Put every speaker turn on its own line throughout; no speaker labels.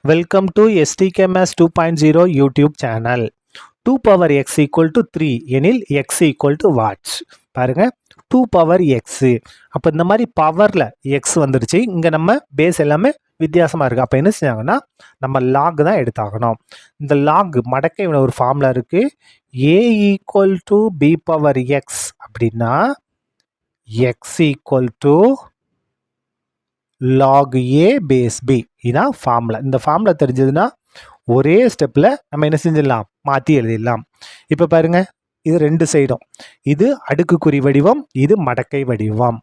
Welcome to STKMS 2.0 YouTube channel. 2 power x equal to 3 எனில் x equal to what? பாருங்க 2 power x. அப்போ இந்த மாதிரி பவரில் x வந்துருச்சு. இங்கே நம்ம பேஸ் எல்லாமே வித்தியாசமாக இருக்குது. அப்போ என்ன செஞ்சாங்கன்னா நம்ம லாக் தான் எடுத்தாகணும். இந்த லாக் மடக்கை ஒரு ஃபார்முலா இருக்குது. a equal to b power x அப்படின்னா x equal to log a base b. இதான் ஃபார்முலா. இந்த ஃபார்முலா தெரிஞ்சதுன்னா ஒரே ஸ்டெப்பில் நம்ம என்ன செஞ்சிடலாம், மாற்றி எழுதிடலாம். இப்போ பாருங்க, இது ரெண்டு சைடும், இது அடுக்குக்குறி வடிவம், இது மடக்கை வடிவம்,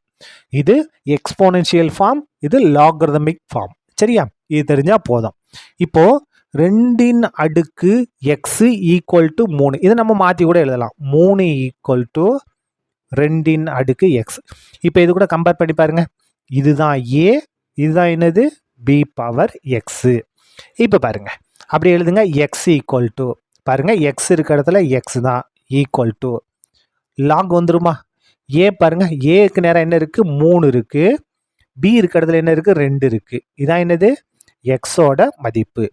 இது எக்ஸ்போனென்ஷியல் ஃபார்ம், இது லாகர்தமிக் ஃபார்ம். சரியா? இது தெரிஞ்சால் போதும். இப்போ 2 அடுக்கு எக்ஸ் ஈக்குவல் டு 3. இதை நம்ம மாற்றி கூட எழுதலாம். 3 ஈக்குவல் டு 2 அடுக்கு எக்ஸ். இப்போ இது கூட கம்பேர் பண்ணி பாருங்க. இதுதான் ஏ, இதுதான் என்னது, பி பவர் எக்ஸு. இப்போ பாருங்க, அப்படி எழுதுங்க. எக்ஸ் ஈக்குவல் டு, பாருங்க எக்ஸ் இருக்க இடத்துல எக்ஸ் தான், ஈக்குவல் டு லாக் வந்துருமா? ஏ பாருங்க, ஏக்கு நேரம் என்ன இருக்கு, 3 இருக்கு. பி இருக்க இடத்துல என்ன இருக்கு, 2 இருக்கு. இதான் என்னது, எக்ஸோட மதிப்பு.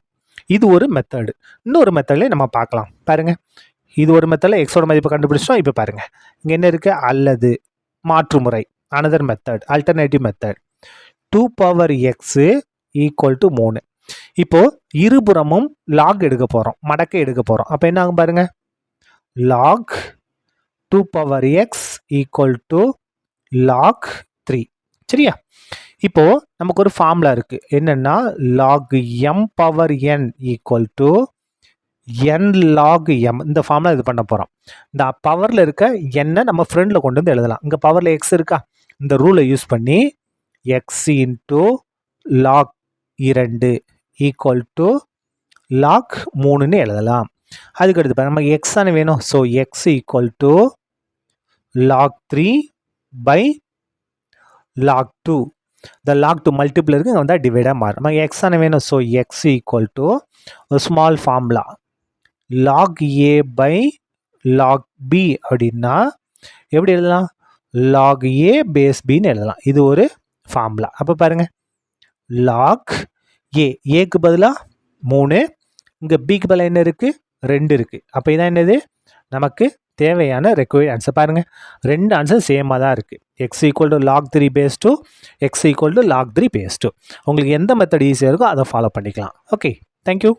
இது ஒரு மெத்தடு. இன்னொரு மெத்தட்ல நம்ம பார்க்கலாம். பாருங்க, இது ஒரு மெத்தட்ல எக்ஸோட மதிப்பை கண்டுபிடிச்சோம். இப்போ பாருங்க, இங்க என்ன இருக்கு, அல்லது மாற்று முறை, another method, alternative method. 2 power x equal to 3. இப்போ இருபுறமும் லாக் எடுக்க போகிறோம், மடக்கை எடுக்க போகிறோம். அப்போ என்ன ஆகும் பாருங்க, log 2 power x equal to log 3. சரியா? இப்போ நமக்கு ஒரு ஃபார்முலா இருக்கு. என்னன்னா log m power n equal to n log m. இந்த ஃபார்முலா இது பண்ண போகிறோம். இந்த பவரில் இருக்க n நம்ம ஃப்ரெண்டில் கொண்டு வந்து எழுதலாம். இங்கே பவரில் x இருக்கா, இந்த ரூலை யூஸ் பண்ணி x into log 2 equal to log 3ன்னு எழுதலாம். அதுக்கடுத்து நம்ம x தானே வேணும். So x equal to log 3 by log 2. இந்த லாக் 2 மல்டிபிள் இருக்குது, இங்கே வந்தால் டிவைடாக மாறும். நம்ம x தானே வேணும். ஸோ x ஈக்குவல் டு ஒரு small formula log a by log b அப்படின்னா எப்படி எழுதலாம், log a base bன்னு எழுதலாம். இது ஒரு ஃபார்முலா. அப்போ பாருங்க, log a, ஏக்கு பதிலாக 3, இங்கே பிக்கு பதிலாக என்ன இருக்குது, 2 இருக்குது. அப்போ இதான் என்னது, நமக்கு தேவையான ரெக்வயர்ட் ஆன்சர். பாருங்கள், ரெண்டு ஆன்சர் சேமாக தான் இருக்குது. X equal to log 3 base 2, x equal to log 3 base 2. உங்களுக்கு எந்த மெத்தட் ஈஸியாக இருக்கோ அதை ஃபாலோ பண்ணிக்கலாம். Okay, thank you.